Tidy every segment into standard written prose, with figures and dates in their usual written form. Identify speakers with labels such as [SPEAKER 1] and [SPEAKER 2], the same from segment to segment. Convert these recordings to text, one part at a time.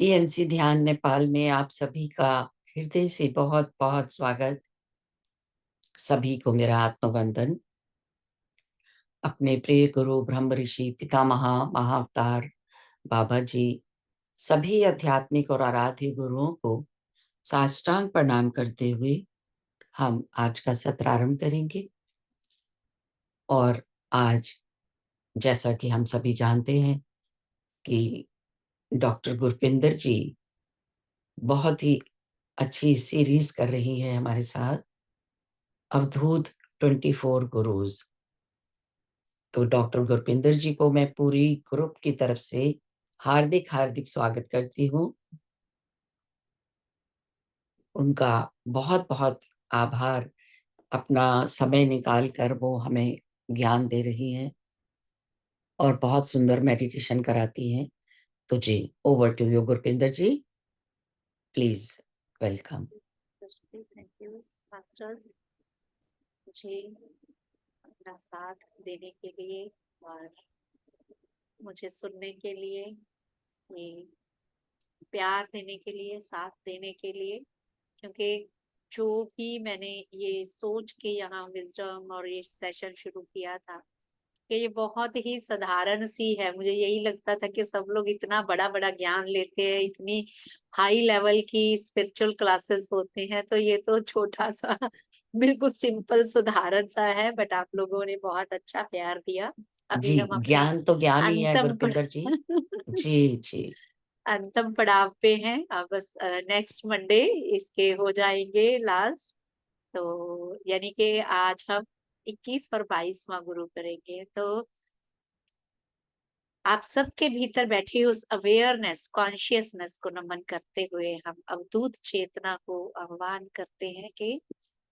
[SPEAKER 1] PMC ध्यान नेपाल में आप सभी का हृदय से बहुत बहुत स्वागत। सभी को मेरा आत्मवंदन। अपने प्रिय गुरु ब्रह्म ऋषि पितामह महाअवतार बाबा जी, सभी आध्यात्मिक और आराध्य गुरुओं को साष्टांग प्रणाम करते हुए हम आज का सत्र आरंभ करेंगे। और आज जैसा कि हम सभी जानते हैं कि डॉक्टर गुरपिंदर जी बहुत ही अच्छी सीरीज कर रही है हमारे साथ, अवधूत 24 गुरुज। तो डॉक्टर गुरपिंदर जी को मैं पूरी ग्रुप की तरफ से हार्दिक हार्दिक स्वागत करती हूँ। उनका बहुत बहुत आभार, अपना समय निकाल कर वो हमें ज्ञान दे रही हैं और बहुत सुंदर मेडिटेशन कराती हैं। तो जी, over to you Gurpinder ji, please welcome.
[SPEAKER 2] Thank you masters, मुझे अपना साथ देने के लिए और मुझे सुनने के लिए, ये प्यार देने के लिए, साथ देने के लिए। क्योंकि जो भी मैंने ये सोच के यहाँ विजडम और ये सेशन शुरू किया था कि ये बहुत ही साधारण सी है। मुझे यही लगता था कि सब लोग इतना बड़ा बड़ा ज्ञान लेते हैं, इतनी हाई लेवल की स्पिरिचुअल क्लासेस होते हैं, तो ये तो छोटा सा बिल्कुल सिंपल साधारण सा है। बट आप लोगों ने बहुत अच्छा प्यार दिया।
[SPEAKER 1] जी,
[SPEAKER 2] अभी हम अपने
[SPEAKER 1] ज्ञान तो ज्ञान ही है
[SPEAKER 2] अंतम
[SPEAKER 1] गुरपिंदर जी। जी जी।
[SPEAKER 2] अंतम पड़ाव पे हैं। अब बस नेक्स्ट मंडे इसके हो जाएंगे लास्ट। तो यानी कि आज हम 21 और 22वां गुरु करेंगे। तो आप सबके भीतर बैठी उस अवेयरनेस, कॉन्शियसनेस को नमन करते हुए हम अवधूत चेतना को आह्वान करते हैं कि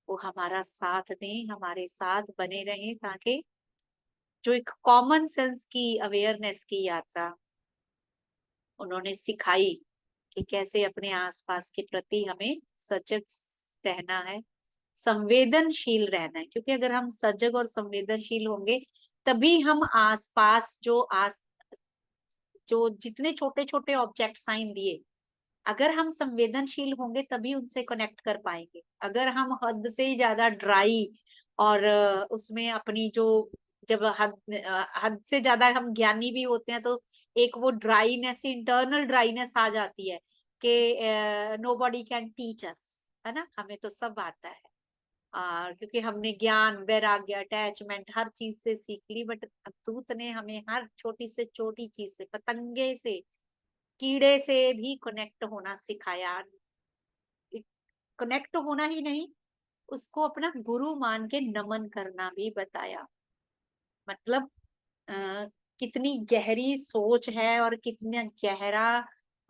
[SPEAKER 2] वो हमारा साथ दें, हमारे साथ बने रहें, ताकि जो एक कॉमन सेंस की अवेयरनेस की यात्रा उन्होंने सिखाई कि कैसे अपने आसपास के प्रति हमें सजग रहना है, संवेदनशील रहना है। क्योंकि अगर हम सजग और संवेदनशील होंगे तभी हम आसपास जो जितने छोटे छोटे ऑब्जेक्ट साइन दिए, अगर हम संवेदनशील होंगे तभी उनसे कनेक्ट कर पाएंगे। अगर हम हद से ही ज्यादा ड्राई और उसमें अपनी जो, जब हद से ज्यादा हम ज्ञानी भी होते हैं तो एक वो ड्राईनेस, इंटरनल ड्राईनेस आ जाती है कि नोबॉडी कैन टीच अस, है ना, हमें तो सब आता है। क्योंकि हमने ज्ञान, वैराग्य, अटैचमेंट हर चीज से सीख ली। बट अवधूत ने हमें हर छोटी से छोटी चीज से, पतंगे से, कीड़े से भी कनेक्ट होना सिखाया। कनेक्ट होना ही नहीं, उसको अपना गुरु मान के नमन करना भी बताया। मतलब अ, कितनी गहरी सोच है और कितना गहरा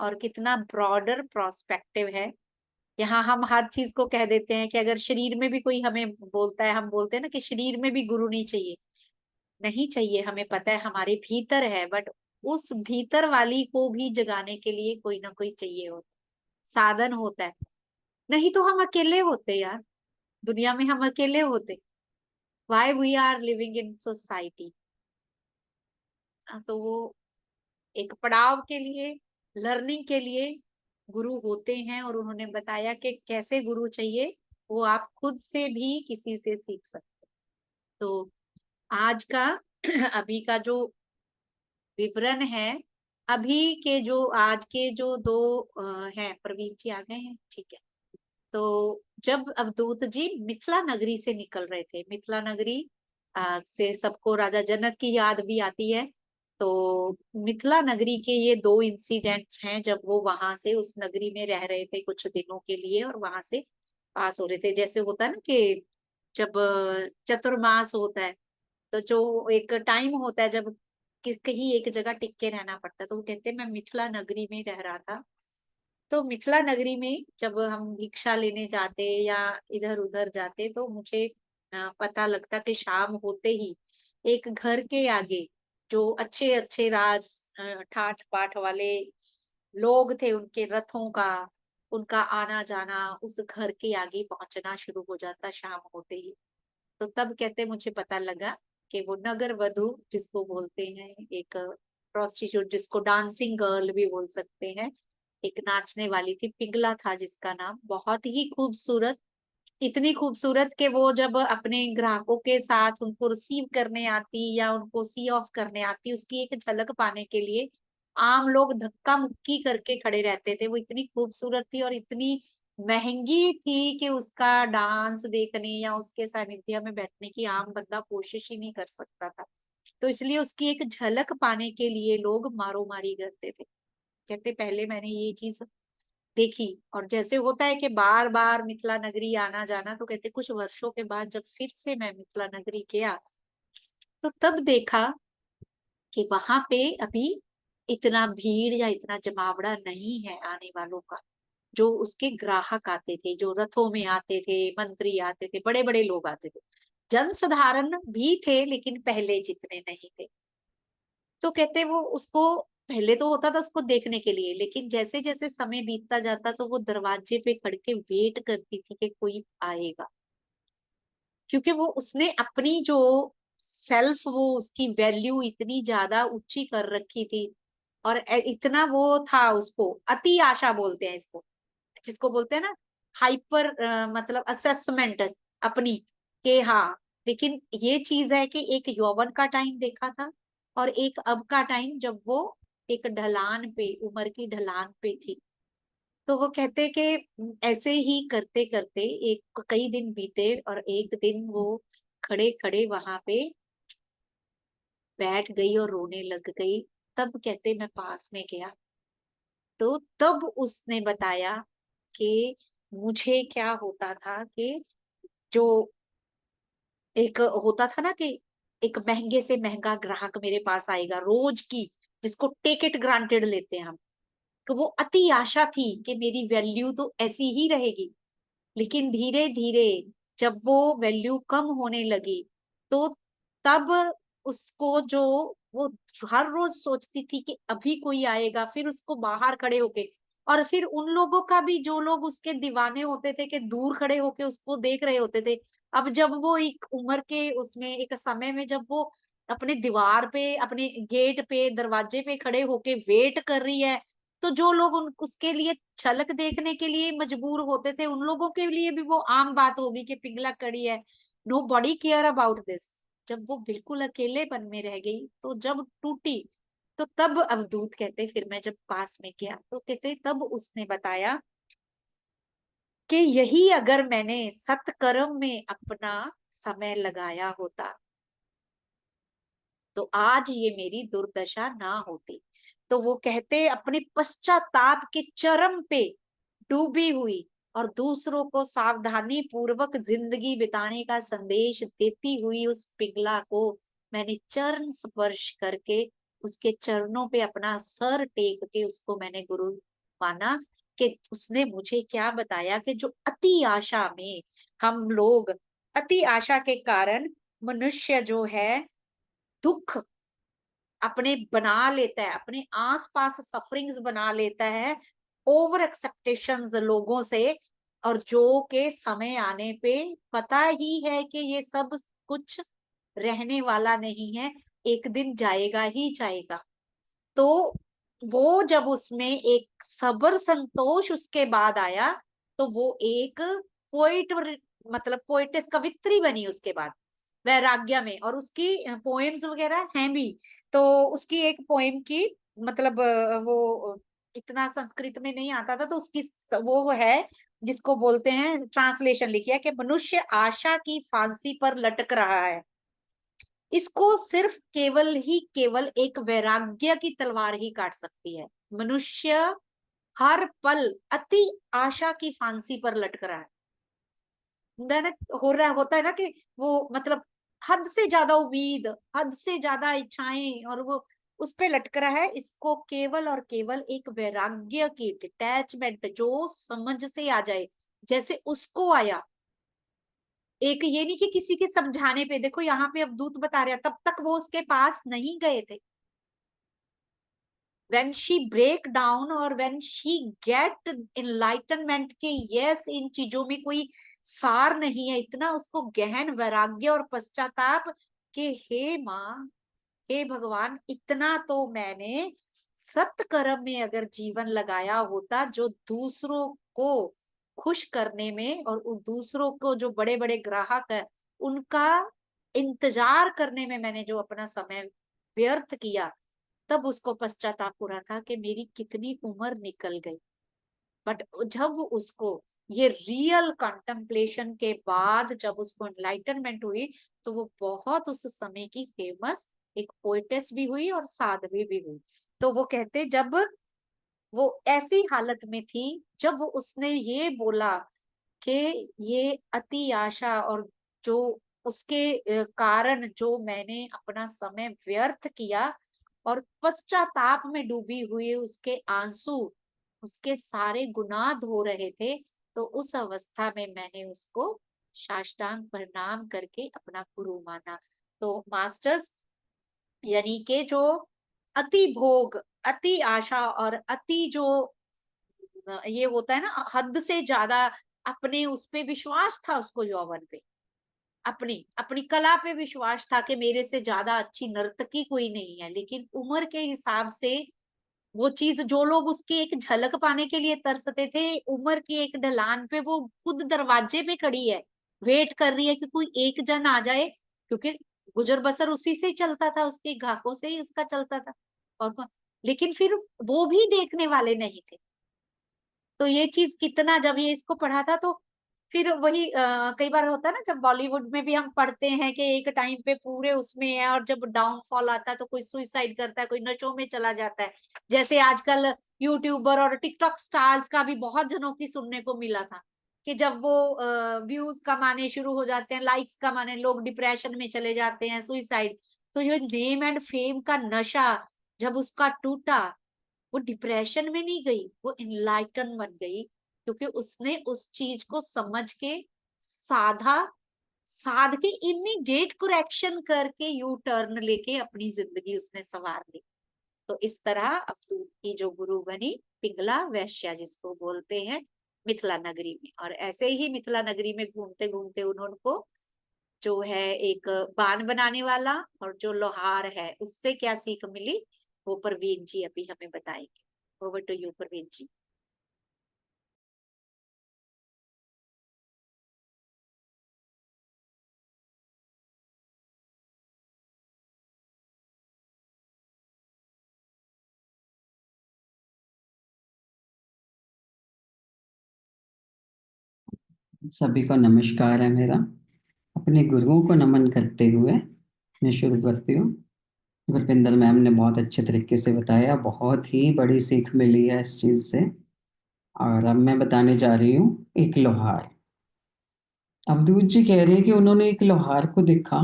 [SPEAKER 2] और कितना ब्रॉडर प्रोस्पेक्टिव है। यहाँ हम हर चीज को कह देते हैं कि अगर शरीर में भी कोई हमें बोलता है, हम बोलते हैं ना कि शरीर में भी गुरु नहीं चाहिए। नहीं चाहिए, हमें पता है हमारे भीतर है। बट उस भीतर वाली को भी जगाने के लिए कोई ना कोई चाहिए होता, साधन होता है। नहीं तो हम अकेले होते यार, दुनिया में हम अकेले होते। Why we are living in society. तो वो एक पड़ाव के लिए, लर्निंग के लिए गुरु होते हैं। और उन्होंने बताया कि कैसे गुरु चाहिए, वो आप खुद से भी किसी से सीख सकते। तो आज का अभी का जो विवरण है, अभी के जो आज के जो दो हैं, प्रवीण जी आ गए हैं, ठीक है। तो जब अवधूत जी मिथिला नगरी से निकल रहे थे, मिथिला नगरी से सबको राजा जनक की याद भी आती है। तो मिथिला नगरी के ये दो इंसिडेंट्स हैं, जब वो वहां से उस नगरी में रह रहे थे कुछ दिनों के लिए और वहां से पास हो रहे थे। जैसे होता है ना कि जब चतुर्मास होता है, तो जो एक टाइम होता है जब कहीं एक जगह टिक के रहना पड़ता है, तो वो कहते हैं मैं मिथिला नगरी में रह रहा था। तो मिथिला नगरी में जब हम भिक्षा लेने जाते या इधर उधर जाते, तो मुझे पता लगता कि शाम होते ही एक घर के आगे जो अच्छे अच्छे ठाठ पाठ वाले लोग थे, उनके रथों का, उनका आना जाना उस घर के आगे पहुंचना शुरू हो जाता शाम होते ही। तो तब कहते मुझे पता लगा कि वो नगर वधु जिसको बोलते हैं, एक प्रोस्टिट्यूट जिसको डांसिंग गर्ल भी बोल सकते हैं, एक नाचने वाली थी, पिंगला था जिसका नाम, बहुत ही खूबसूरत, इतनी खूबसूरत कि वो जब अपने ग्राहकों के साथ उनको रिसीव करने आती या उनको सी ऑफ करने आती, उसकी एक झलक पाने के लिए आम लोग धक्का मुक्की करके खड़े रहते थे। वो इतनी खूबसूरत थी और इतनी महंगी थी कि उसका डांस देखने या उसके सानिध्य में बैठने की आम बंदा कोशिश ही नहीं कर सकता था। तो इसलिए उसकी एक झलक पाने के लिए लोग मारो मारी करते थे। कहते पहले मैंने ये चीज देखी, और जैसे होता है कि बार बार मिथिला नगरी आना जाना, तो कहते कुछ वर्षों के बाद जब फिर से मैं मिथिला नगरी गया, तो तब देखा कि वहां पे अभी इतना भीड़ या इतना जमावड़ा नहीं है आने वालों का। जो उसके ग्राहक आते थे, जो रथों में आते थे, मंत्री आते थे, बड़े बड़े लोग आते थे, जनसाधारण भी थे लेकिन पहले जितने नहीं थे। तो कहते वो उसको पहले तो होता था उसको देखने के लिए, लेकिन जैसे जैसे समय बीतता जाता तो वो दरवाजे पे खड़ के वेट करती थी कि कोई आएगा, क्योंकि वो उसने अपनी जो सेल्फ, वो उसकी वैल्यू इतनी ज्यादा ऊंची कर रखी थी। और इतना वो था, उसको अति आशा बोलते हैं इसको, जिसको बोलते हैं ना हाइपर, मतलब असेसमेंट अपनी, के हाँ। लेकिन ये चीज है कि एक यौवन का टाइम देखा था और एक अब का टाइम जब वो एक ढलान पे, उम्र की ढलान पे थी। तो वो कहते कि ऐसे ही करते करते एक कई दिन बीते और एक दिन वो खड़े खड़े वहां पे बैठ गई और रोने लग गई। तब कहते मैं पास में गया, तो तब उसने बताया कि मुझे क्या होता था कि जो एक होता था ना कि एक महंगे से महंगा ग्राहक मेरे पास आएगा रोज की, जिसको टेक इट ग्रांटेड लेते हैं हम, तो वो अति आशा थी कि मेरी वैल्यू तो ऐसी ही रहेगी। लेकिन धीरे धीरे जब वो वैल्यू कम होने लगी, तो तब उसको जो, वो हर रोज सोचती थी कि अभी कोई आएगा, फिर उसको बाहर खड़े होके, और फिर उन लोगों का भी जो लोग उसके दीवाने होते थे कि दूर खड़े होके उसको देख रहे होते थे। अब जब वो एक उम्र के उसमें एक समय में जब वो अपने दीवार पे, अपने गेट पे, दरवाजे पे खड़े होके वेट कर रही है, तो जो लोग उसके लिए झलक देखने के लिए मजबूर होते थे, उन लोगों के लिए भी वो आम बात होगी कि पिघला कड़ी है, nobody care about this. जब वो बिल्कुल अकेलेपन में रह गई, तो जब टूटी, तो तब अवधूत कहते, फिर मैं जब पास में गया तो कहते तब उसने बताया कि यही अगर मैंने सत्कर्म में अपना समय लगाया होता, तो आज ये मेरी दुर्दशा ना होती। तो वो कहते अपने पश्चाताप के चरम पे डूबी हुई और दूसरों को सावधानी पूर्वक जिंदगी बिताने का संदेश देती हुई उस पिघला को मैंने चरण स्पर्श करके, उसके चरणों पे अपना सर टेक के उसको मैंने गुरु माना। कि उसने मुझे क्या बताया कि जो अति आशा में हम लोग, अति आशा के कारण मनुष्य जो है दुख अपने बना लेता है, अपने आसपास सफरिंग्स बना लेता है, ओवर एक्सपेक्टेशंस लोगों से, और जो के समय आने पे पता ही है कि ये सब कुछ रहने वाला नहीं है, एक दिन जाएगा ही जाएगा। तो वो जब उसमें एक सबर संतोष उसके बाद आया, तो वो एक पोइट, मतलब पोइटेस, कवित्री बनी उसके बाद वैराग्य में। और उसकी पोएम्स वगैरह हैं भी। तो उसकी एक पोएम की, मतलब वो इतना संस्कृत में नहीं आता था, तो उसकी वो है जिसको बोलते हैं, ट्रांसलेशन लिखी है कि मनुष्य आशा की फांसी पर लटक रहा है, इसको सिर्फ केवल ही केवल एक वैराग्य की तलवार ही काट सकती है। मनुष्य हर पल अति आशा की फांसी पर लटक रहा है। हो रहा होता है ना कि वो मतलब हद से ज्यादा उम्मीद, हद से ज्यादा इच्छाएं, और वो उस पे लटक रहा है। इसको केवल और केवल एक वैराग्य की डिटैचमेंट, जो समझ से आ जाए, जैसे उसको आया। एक ये नहीं कि किसी के समझाने पे, देखो यहाँ पे अब दूत बता रहे हैं, तब तक वो उसके पास नहीं गए थे। when she break down और when she get enlightenment के यस इन चीजों में कोई सार नहीं है, इतना उसको गहन वैराग्य और पश्चाताप के हे माँ, हे भगवान, इतना तो मैंने सत्कर्म में अगर जीवन लगाया होता, जो दूसरों को खुश करने में और उन दूसरों को, जो बड़े बड़े ग्राहक है, उनका इंतजार करने में मैंने जो अपना समय व्यर्थ किया, तब उसको पश्चाताप हो रहा था कि मेरी कितनी उम्र निकल गई। बट जब उसको ये रियल कंटेम्पलेशन के बाद जब उसको एनलाइटनमेंट हुई, तो वो बहुत उस समय की फेमस एक पोएटेस भी हुई और साध्वी भी हुई। तो वो कहते, जब वो ऐसी हालत में थी, जब उसने ये बोला कि ये अति आशा और जो उसके कारण जो मैंने अपना समय व्यर्थ किया, और पश्चाताप में डूबी हुई उसके आंसू, उसके सारे गुनाह धो रहे थे, तो उस अवस्था में मैंने उसको साष्टांग प्रणाम करके अपना गुरु माना। तो मास्टर्स, यानी कि जो अति भोग, अति आशा और अति जो ये होता है ना, हद से ज्यादा अपने उस पे विश्वास था उसको, यौवन पे, अपनी अपनी कला पे विश्वास था कि मेरे से ज्यादा अच्छी नर्तकी कोई नहीं है, लेकिन उम्र के हिसाब से वो चीज, जो लोग उसकी एक झलक पाने के लिए तरसते थे, उम्र की एक ढलान पे वो खुद दरवाजे पे खड़ी है, वेट कर रही है कि कोई एक जन आ जाए, क्योंकि गुजर बसर उसी से ही चलता था, उसके ग्राहकों से ही उसका चलता था। लेकिन फिर वो भी देखने वाले नहीं थे। तो ये चीज कितना, जब ये इसको पढ़ा था, तो फिर वही कई बार होता है ना, जब बॉलीवुड में भी हम पढ़ते हैं कि एक टाइम पे पूरे उसमें है, और जब डाउनफॉल आता है तो कोई सुइसाइड करता है, कोई नशों में चला जाता है। जैसे आजकल यूट्यूबर और टिकटॉक स्टार्स का भी बहुत जनों की सुनने को मिला था कि जब वो व्यूज कमाने शुरू हो जाते हैं, लाइक्स कमाने, लोग डिप्रेशन में चले जाते हैं, सुइसाइड। तो ये नेम एंड फेम का नशा जब उसका टूटा, वो डिप्रेशन में नहीं गई, वो इनलाइटन बन गई, क्योंकि उसने उस चीज को समझ के साधा, साध के इमीडिएट करेक्शन करके यू टर्न लेके अपनी जिंदगी उसने संवार ली। तो इस तरह अवधूत की जो गुरु बनी, पिंगला वैश्या जिसको बोलते हैं, मिथिला नगरी में। और ऐसे ही मिथिला नगरी में घूमते घूमते उन्होंने जो है एक बाण बनाने वाला और जो लोहार है, उससे क्या सीख मिली, वो परवीन जी अभी हमें बताएंगे। Over to you Parveen ji.
[SPEAKER 3] सभी को नमस्कार है मेरा। अपने गुरुओं को नमन करते हुए मैं शुरू करती हूँ। गुरपिंदर मैम ने बहुत अच्छे तरीके से बताया, बहुत ही बड़ी सीख मिली है इस चीज़ से। और अब मैं बताने जा रही हूँ एक लोहार। अवधूत जी कह रहे हैं कि उन्होंने एक लोहार को देखा।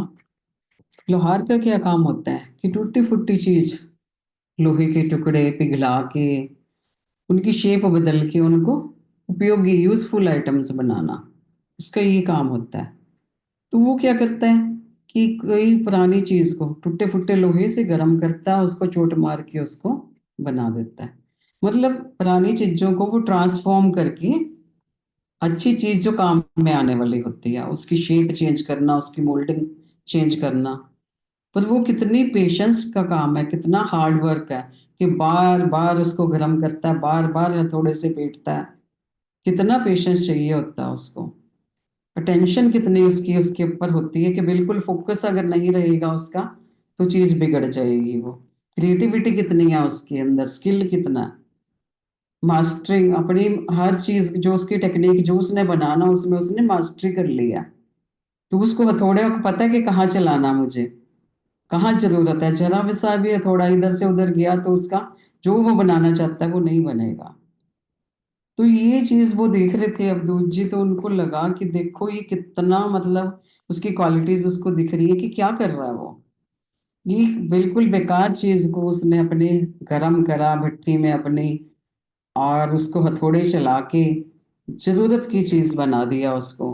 [SPEAKER 3] लोहार का क्या काम होता है कि टूटी फूटी चीज, लोहे के टुकड़े पिघला के उनकी शेप बदल के उनको उपयोगी यूजफुल आइटम्स बनाना, उसका ये काम होता है। तो वो क्या करता है कि कोई पुरानी चीज को टूटे फुट्टे लोहे से गर्म करता है, उसको चोट मार के उसको बना देता है। मतलब पुरानी चीजों को वो ट्रांसफॉर्म करके अच्छी चीज जो काम में आने वाली होती है उसकी शेप चेंज करना, उसकी मोल्डिंग चेंज करना। पर वो कितनी पेशेंस का काम है, कितना हार्ड वर्क है कि बार बार उसको गर्म करता है, बार बार हथौड़े से पीटता है। कितना पेशेंस चाहिए होता है उसको, अटेंशन कितनी उसकी उसके ऊपर होती है कि बिल्कुल फोकस अगर नहीं रहेगा उसका तो चीज बिगड़ जाएगी। वो क्रिएटिविटी कितनी है उसके अंदर, स्किल कितना है, मास्टरिंग अपनी हर चीज जो उसकी टेक्निक जो उसने बनाना उसमें उसने मास्टरी कर लिया। तो उसको हथौड़े को पता है कि कहाँ चलाना मुझे, कहाँ जरूरत है। जरा विसा भी हथौड़ा इधर से उधर गया तो उसका जो वो बनाना चाहता है वो नहीं बनेगा। तो ये चीज वो देख रहे थे अवधूत जी, तो उनको लगा कि देखो ये कितना मतलब उसकी क्वालिटीज उसको दिख रही है कि क्या कर रहा है वो। ये बिल्कुल बेकार चीज को उसने अपने गरम करा भट्टी में अपनी, और उसको हथौड़े चला के जरूरत की चीज बना दिया, उसको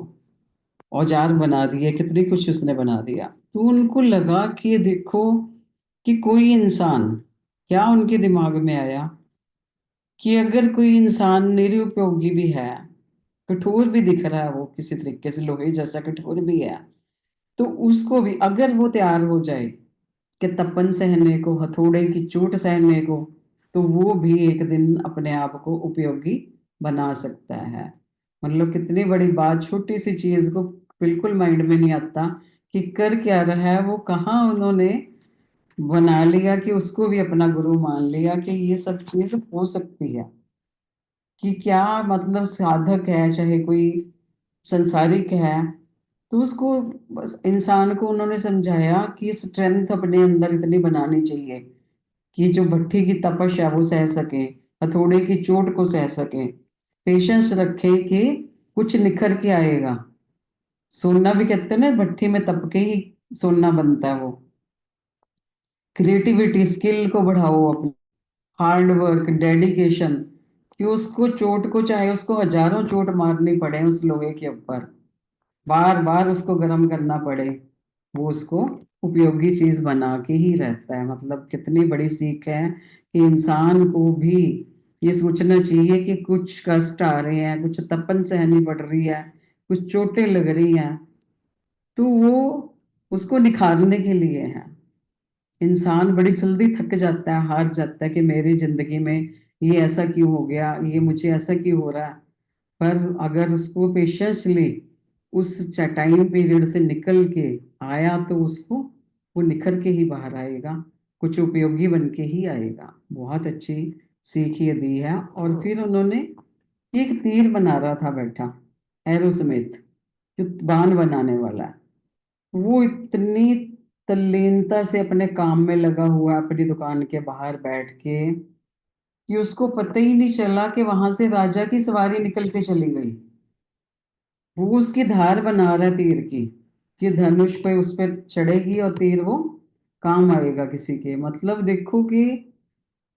[SPEAKER 3] औजार बना दिए, कितनी कुछ उसने बना दिया। तो उनको लगा कि ये देखो कि कोई इंसान, क्या उनके दिमाग में आया कि अगर कोई इंसान निरुपयोगी भी है, कठोर भी दिख रहा है, वो किसी तरीके से लोहे जैसा कठोर भी है, तो उसको भी अगर वो तैयार हो जाए कि तपन सहने को, हथौड़े की चोट सहने को, तो वो भी एक दिन अपने आप को उपयोगी बना सकता है। मतलब कितनी बड़ी बात, छोटी सी चीज को बिल्कुल माइंड में नहीं आता कि कर क्या रहा है, वो कहाँ उन्होंने बना लिया कि उसको भी अपना गुरु मान लिया कि ये सब चीज हो सकती है। कि क्या मतलब साधक है चाहे कोई संसारिक है, तो उसको बस इंसान को उन्होंने समझाया कि स्ट्रेंथ अपने अंदर इतनी बनानी चाहिए कि जो भट्ठी की तपश है वो सह सके, हथौड़े की चोट को सह सके, पेशेंस रखे कि कुछ निखर के आएगा। सोना भी कहते हैं ना, भट्ठी में तप के ही सोना बनता है वो। क्रिएटिविटी, स्किल को बढ़ाओ अपने, हार्ड वर्क, डेडिकेशन, कि उसको चोट को, चाहे उसको हजारों चोट मारनी पड़े उस लोहे के ऊपर, बार बार उसको गर्म करना पड़े, वो उसको उपयोगी चीज बना के ही रहता है। मतलब कितनी बड़ी सीख है कि इंसान को भी ये सोचना चाहिए कि कुछ कष्ट आ रहे हैं, कुछ तपन सहनी पड़ रही है, कुछ चोटें लग रही हैं, तो वो उसको निखारने के लिए है। इंसान बड़ी जल्दी थक जाता है, हार जाता है कि मेरी जिंदगी में ये ऐसा क्यों हो गया, ये मुझे ऐसा क्यों हो रहा है। पर अगर उसको पेशेंसली उस टाइम पीरियड से निकल के आया तो उसको वो निखर के ही बाहर आएगा, कुछ उपयोगी बन के ही आएगा। बहुत अच्छी सीख ये दी है। और फिर उन्होंने एक तीर बना रहा था बैठा, एरो समेत, जो बाण बनाने वाला है, वो इतनी तल्लीनता से अपने काम में लगा हुआ है अपनी दुकान के बाहर बैठ के कि उसको पता ही नहीं चला कि वहां से राजा की सवारी निकल के चली गई। वो उसकी धार बना रहा है तीर की, कि धनुष पे उस पर चढ़ेगी और तीर वो काम आएगा किसी के। मतलब देखो कि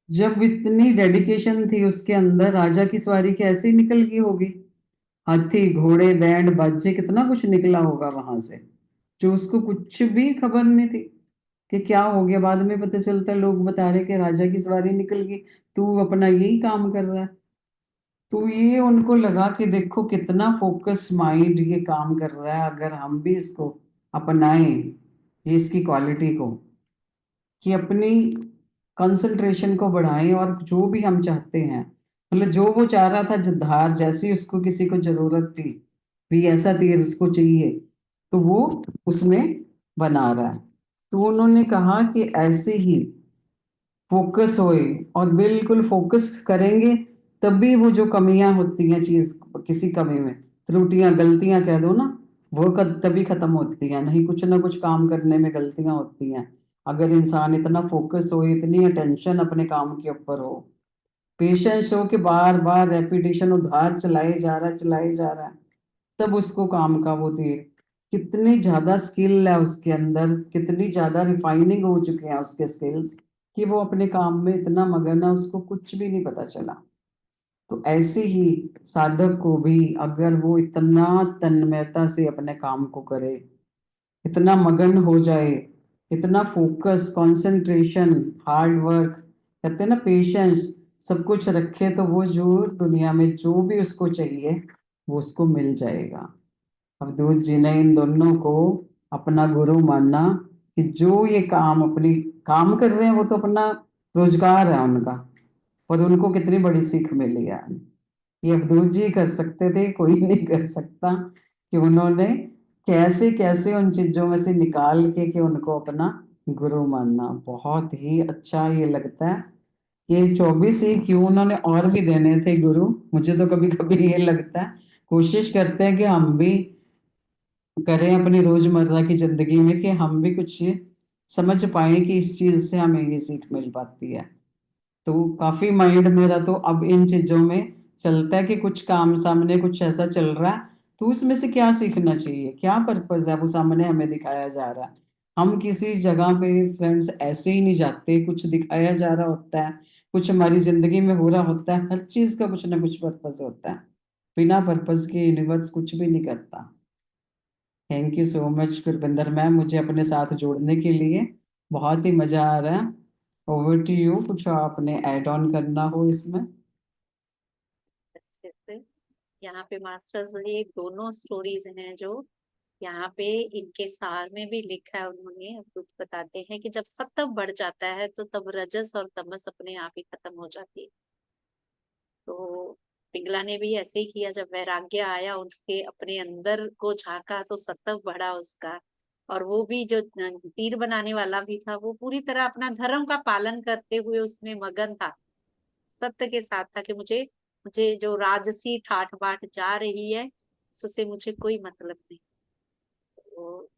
[SPEAKER 3] जब इतनी डेडिकेशन थी उसके अंदर, राजा की सवारी कैसे निकल गई होगी। हाथी घोड़े बैंड बाजे कितना कुछ निकला होगा वहां से, जो उसको कुछ भी खबर नहीं थी कि क्या हो गया। बाद में पता चलता है, लोग बता रहे कि राजा की सवारी निकल गई, तू अपना यही काम कर रहा है। तो ये उनको लगा कि देखो कितना फोकस माइंड ये काम कर रहा है, अगर हम भी इसको अपनाएं, ये इसकी क्वालिटी को, कि अपनी कंसंट्रेशन को बढ़ाएं और जो भी हम चाहते हैं, मतलब जो वो चाह रहा था, धार जैसी उसको किसी को जरूरत थी, भी ऐसा तीर उसको चाहिए, तो वो उसमें बना रहा है। तो उन्होंने कहा कि ऐसे ही फोकस होए, और बिल्कुल फोकस करेंगे तभी वो जो कमियां होती हैं चीज, किसी कमी में त्रुटियां गलतियां कह दो ना, वो तभी खत्म होती हैं। नहीं, कुछ ना कुछ काम करने में गलतियां होती हैं। अगर इंसान इतना फोकस हो, इतनी अटेंशन अपने काम के ऊपर हो, पेशेंस हो कि बार बार रेपिटेशन उधार चलाए जा रहा है, तब उसको काम का वो तीर, कितनी ज्यादा स्किल है उसके अंदर, कितनी ज्यादा रिफाइनिंग हो चुके हैं उसके स्किल्स, कि वो अपने काम में इतना मगन है उसको कुछ भी नहीं पता चला। तो ऐसे ही साधक को भी, अगर वो इतना तन्मयता से अपने काम को करे, इतना मगन हो जाए, इतना फोकस, कंसंट्रेशन, हार्ड वर्क, कहते हैं ना पेशेंस, सब कुछ रखे, तो वो जो दुनिया में जो भी उसको चाहिए वो उसको मिल जाएगा। अवधूत जी ने इन दोनों को अपना गुरु माना, कि जो ये काम अपनी काम कर रहे हैं वो तो अपना रोजगार है उनका, पर उनको कितनी बड़ी सीख मिली है। ये अवधूत जी कर सकते थे, कोई नहीं कर सकता। कि उन्होंने कैसे कैसे उन चीजों में से निकाल के कि उनको अपना गुरु मानना, बहुत ही अच्छा ये लगता है। ये 24 ही क्यों, उन्होंने और भी देने थे गुरु। मुझे तो कभी कभी ये लगता है, कोशिश करते हैं कि हम भी करें अपनी रोजमर्रा की जिंदगी में, कि हम भी कुछ समझ पाए कि इस चीज से हमें ये सीख मिल पाती है। तो काफी माइंड मेरा तो अब इन चीजों में चलता है कि कुछ काम सामने कुछ ऐसा चल रहा है, तो उसमें से क्या सीखना चाहिए, क्या पर्पस है वो सामने हमें दिखाया जा रहा है। हम किसी जगह पे फ्रेंड्स ऐसे ही नहीं जाते, कुछ दिखाया जा रहा होता है, कुछ हमारी जिंदगी में हो रहा होता है, हर चीज का कुछ ना कुछ पर्पस होता है। बिना पर्पस के यूनिवर्स कुछ भी नहीं करता। Thank you so much Gurvinder ma'am, मुझे अपने साथ जोड़ने के लिए। बहुत ही मजा आ रहा है। ओवर टू यू, कुछ आपने ऐड ऑन करना हो इसमें।
[SPEAKER 2] अच्छे से यहाँ पे मास्टर्स ये दोनों स्टोरीज हैं जो यहाँ पे इनके सार में भी लिखा है, उन्होंने अवधूत बताते हैं कि जब सत्व बढ़ जाता है तो तब रजस और तमस अपने आप ही खत्म हो जाती है। तो पिंगला ने भी ऐसे ही किया, जब वैराग्य आया उसके अपने अंदर को झांका तो सत्व बढ़ा उसका। और वो भी जो तीर बनाने वाला भी था, वो पूरी तरह अपना धर्म का पालन करते हुए उसमें मगन था, सत्य के साथ था कि मुझे मुझे जो राजसी ठाठ बाट जा रही है उससे मुझे कोई मतलब नहीं। तो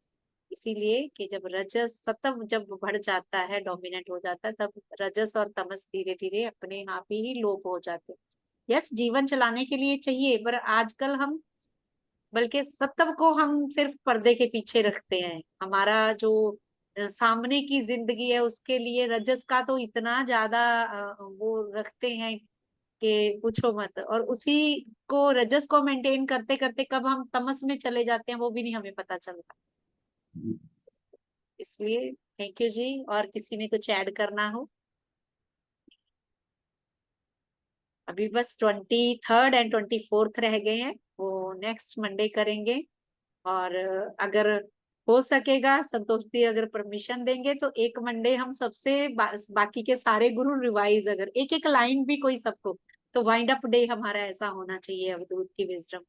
[SPEAKER 2] इसीलिए कि जब रजस सत्व जब बढ़ जाता है, डोमिनेट हो जाता है, तब रजस और तमस धीरे धीरे अपने आप ही लोप हो जाते हैं। यस, जीवन चलाने के लिए चाहिए, पर आजकल हम बल्कि सत्व को हम सिर्फ पर्दे के पीछे रखते हैं। हमारा जो सामने की जिंदगी है उसके लिए रजस का तो इतना ज्यादा वो रखते हैं कि पूछो मत। और उसी को रजस को मेंटेन करते करते कब हम तमस में चले जाते हैं वो भी नहीं हमें पता चलता। इसलिए थैंक यू जी। और किसी ने कुछ ऐड करना हो? अभी बस 23rd एंड 24th रह गए हैं, वो नेक्स्ट मंडे करेंगे। और अगर हो सकेगा, संतोष जी अगर परमिशन देंगे तो एक मंडे हम सबसे बाकी के सारे गुरु रिवाइज, अगर एक एक लाइन भी कोई सबको, तो वाइंड अप डे हमारा ऐसा होना चाहिए अवधूत की विजडम।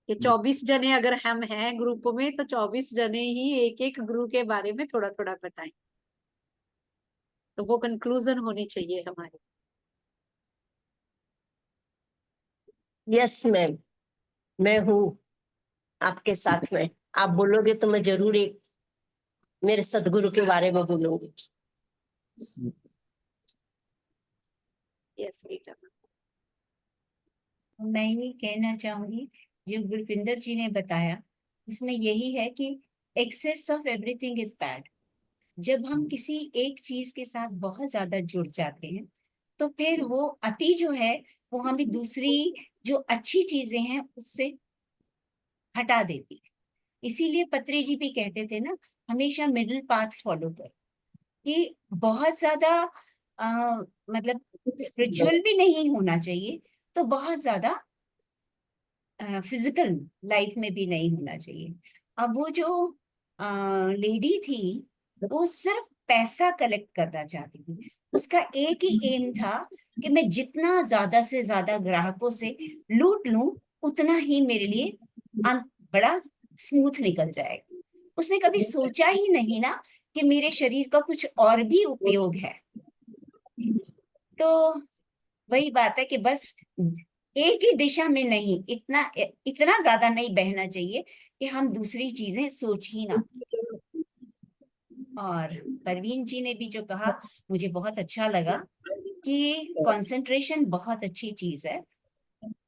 [SPEAKER 2] ये 24 जने अगर हम हैं ग्रुप में तो 24 जने ही एक एक गुरु के बारे में थोड़ा थोड़ा बताएं, तो वो कंक्लूजन होनी चाहिए हमारी।
[SPEAKER 4] यस मैम, मैं हूँ आपके साथ में। आप बोलोगे तो मैं जरूर एक मेरे सदगुरु के बारे में बोलूंगी।
[SPEAKER 2] यस रीटा।
[SPEAKER 5] मैं ये कहना चाहूंगी, जो गुरपिंदर जी ने बताया उसमें यही है कि excess of everything is bad. जब हम किसी एक चीज के साथ बहुत ज्यादा जुड़ जाते हैं तो फिर वो अति जो है वो हमें दूसरी जो अच्छी चीजें हैं उससे हटा देती है। इसीलिए पत्री जी भी कहते थे ना, हमेशा मिडिल पाथ फॉलो कर, कि बहुत ज्यादा मतलब स्पिरिचुअल भी नहीं होना चाहिए, तो बहुत ज्यादा फिजिकल लाइफ में भी नहीं होना चाहिए। अब वो जो लेडी थी वो सिर्फ पैसा कलेक्ट करना चाहती थी। उसका एक ही एम था कि मैं जितना ज्यादा से ज्यादा ग्राहकों से लूट लूं उतना ही मेरे लिए बड़ा स्मूथ निकल जाएगा। उसने कभी सोचा ही नहीं ना कि मेरे शरीर का कुछ और भी उपयोग है। तो वही बात है कि बस एक ही दिशा में नहीं, इतना इतना ज्यादा नहीं बहना चाहिए कि हम दूसरी चीजें सोच ही ना। और परवीन जी ने भी जो कहा मुझे बहुत अच्छा लगा कि कंसंट्रेशन बहुत अच्छी चीज है।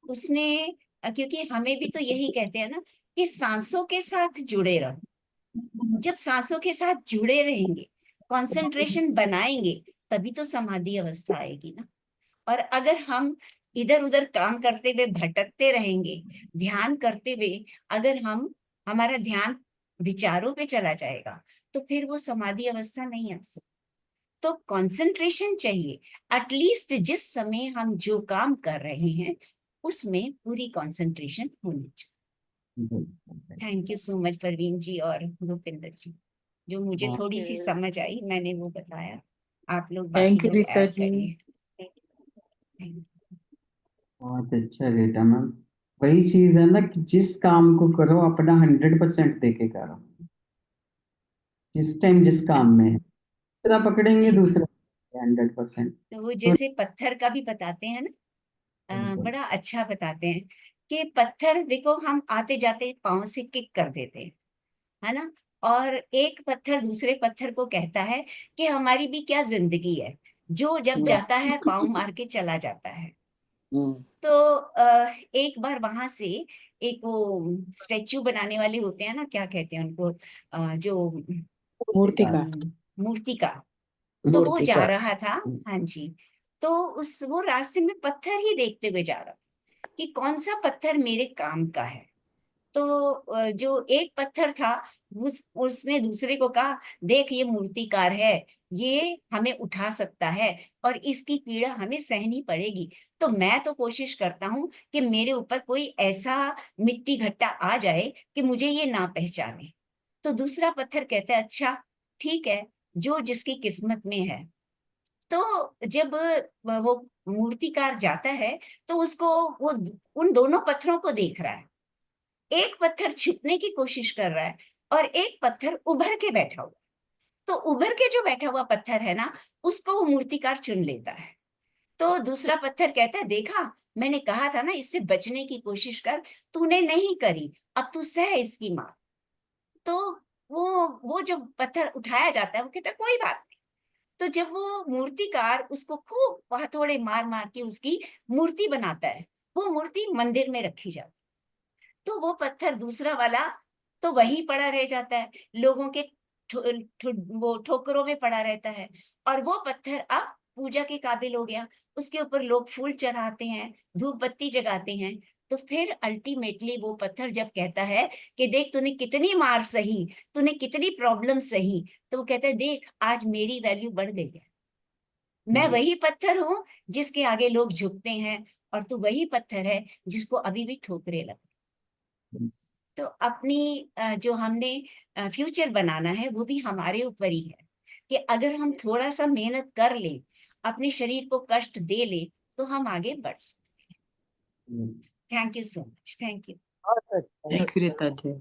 [SPEAKER 5] उसने क्योंकि हमें भी तो यही कहते हैं ना कि सांसों के साथ जुड़े रहो। जब सांसों के साथ जुड़े रहेंगे, कंसंट्रेशन बनाएंगे, तभी तो समाधि अवस्था आएगी ना। और अगर हम इधर उधर काम करते हुए भटकते रहेंगे, ध्यान करते हुए अगर हम हमारा ध्यान विचारों पे चला जाएगा तो फिर वो समाधि अवस्था नहीं आ सकती। तो कंसंट्रेशन चाहिए। एटलीस्ट जिस समय हम जो काम कर रहे हैं उसमें पूरी कंसंट्रेशन होनी चाहिए। Thank you so much Parveen ji और भूपिंदर जी, जो मुझे थोड़ी सी समझ आई मैंने वो बताया। आप लोग बाकी
[SPEAKER 6] थैंक यू
[SPEAKER 5] लोग
[SPEAKER 6] रीता
[SPEAKER 5] ऐड
[SPEAKER 6] जी।
[SPEAKER 5] करिए। Thank you.
[SPEAKER 3] बहुत अच्छा रीटा मैम। वही चीज है ना कि जिस काम को करो अपना 100% देके करो, जिस टाइम जिस काम में है। दूसरा पकड़ेंगे, दूसरा 100%।
[SPEAKER 5] तो वो
[SPEAKER 3] तो
[SPEAKER 5] जैसे पत्थर का भी बताते हैं ना, बड़ा अच्छा बताते हैं कि पत्थर देखो हम आते जाते पाँव से किक कर देते हैं, है ना। और एक पत्थर दूसरे पत्थर को कहता है कि हमारी भी क्या जिंदगी है, जो जब जाता है पाँव मार के चला जाता है। तो एक बार वहां से एक वो स्टेचू बनाने वाले होते हैं ना, क्या कहते हैं उनको, जो
[SPEAKER 6] मूर्ति का
[SPEAKER 5] मूर्तिकार, तो वो जा रहा था। हाँ जी। तो उस वो रास्ते में पत्थर ही देखते हुए जा रहा था कि कौन सा पत्थर मेरे काम का है। तो जो एक पत्थर था उसने दूसरे को कहा, देख ये मूर्तिकार है, ये हमें उठा सकता है और इसकी पीड़ा हमें सहनी पड़ेगी। तो मैं तो कोशिश करता हूँ कि मेरे ऊपर कोई ऐसा मिट्टी घट्टा आ जाए कि मुझे ये ना पहचाने। तो दूसरा पत्थर कहता है, अच्छा ठीक है, जो जिसकी किस्मत में है। तो जब वो मूर्तिकार जाता है तो उसको वो उन दोनों पत्थरों को देख रहा है। एक पत्थर छुपने की कोशिश कर रहा है और एक पत्थर उभर के बैठा हुआ। तो उभर के जो बैठा हुआ पत्थर है ना, उसको वो मूर्तिकार चुन लेता है। तो दूसरा पत्थर कहता है, देखा मैंने कहा था ना, इससे बचने की कोशिश कर, तूने नहीं करी, अब तू सह इसकी मार। तो वो जब पत्थर उठाया जाता है वो कहता है कोई बात नहीं। तो जब वो मूर्तिकार उसको खूब हथौड़े मार मार के उसकी मूर्ति बनाता है, वो मूर्ति मंदिर में रखी जाती है। तो वो पत्थर दूसरा वाला तो वहीं पड़ा रह जाता है, लोगों के वो ठोकरों में पड़ा रहता है। और वो पत्थर अब पूजा के काबिल हो गया, उसके ऊपर लोग फूल चढ़ाते हैं, धूप बत्ती जगाते हैं। तो फिर अल्टीमेटली वो पत्थर जब कहता है कि देख तूने कितनी मार सही, तूने कितनी प्रॉब्लम सही, तो वो कहता है देख आज मेरी वैल्यू बढ़ गई है। मैं वही पत्थर हूं जिसके आगे लोग झुकते हैं, और तू वही पत्थर है जिसको अभी भी ठोकरे लग। तो अपनी जो हमने फ्यूचर बनाना है वो भी हमारे ऊपर ही है, कि अगर हम थोड़ा सा मेहनत कर ले, अपने शरीर को कष्ट दे ले, तो हम आगे बढ़ सकते हैं। Thank you so much. Thank you.
[SPEAKER 6] बहुत अच्छा।
[SPEAKER 1] Thank
[SPEAKER 6] you Rita ji.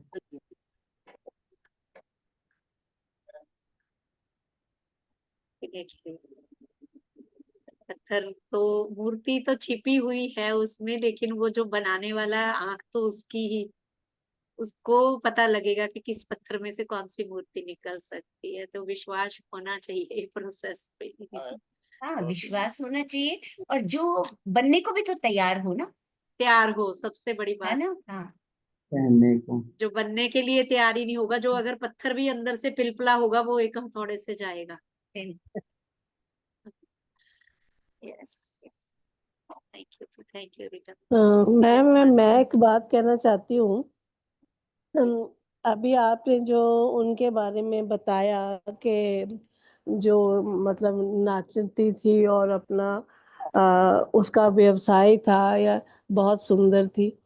[SPEAKER 2] पत्थर तो, मूर्ति तो छिपी हुई है उसमें, लेकिन वो जो बनाने वाला आंख तो उसकी ही, उसको पता लगेगा कि किस पत्थर में से कौन सी मूर्ति निकल सकती है। तो विश्वास होना चाहिए प्रोसेस पे।
[SPEAKER 5] हाँ, विश्वास होना चाहिए, और जो बनने को भी तो तैयार हो ना,
[SPEAKER 2] तैयार हो, सबसे बड़ी
[SPEAKER 5] है
[SPEAKER 2] बात।
[SPEAKER 5] ना। हाँ,
[SPEAKER 3] पहनने को।
[SPEAKER 2] जो बनने के लिए तैयार ही नहीं होगा, जो अगर पत्थर भी अंदर से पिलपला होगा, वो एक हथौड़े से जाएगा। Yes, thank you Rita.
[SPEAKER 6] मैं एक बात कहना चाहती हूँ। अभी आपने जो उनके बारे में बताया कि जो मतलब नाचती थी और अपना उसका व्यवसाय था, या बहुत सुंदर थी,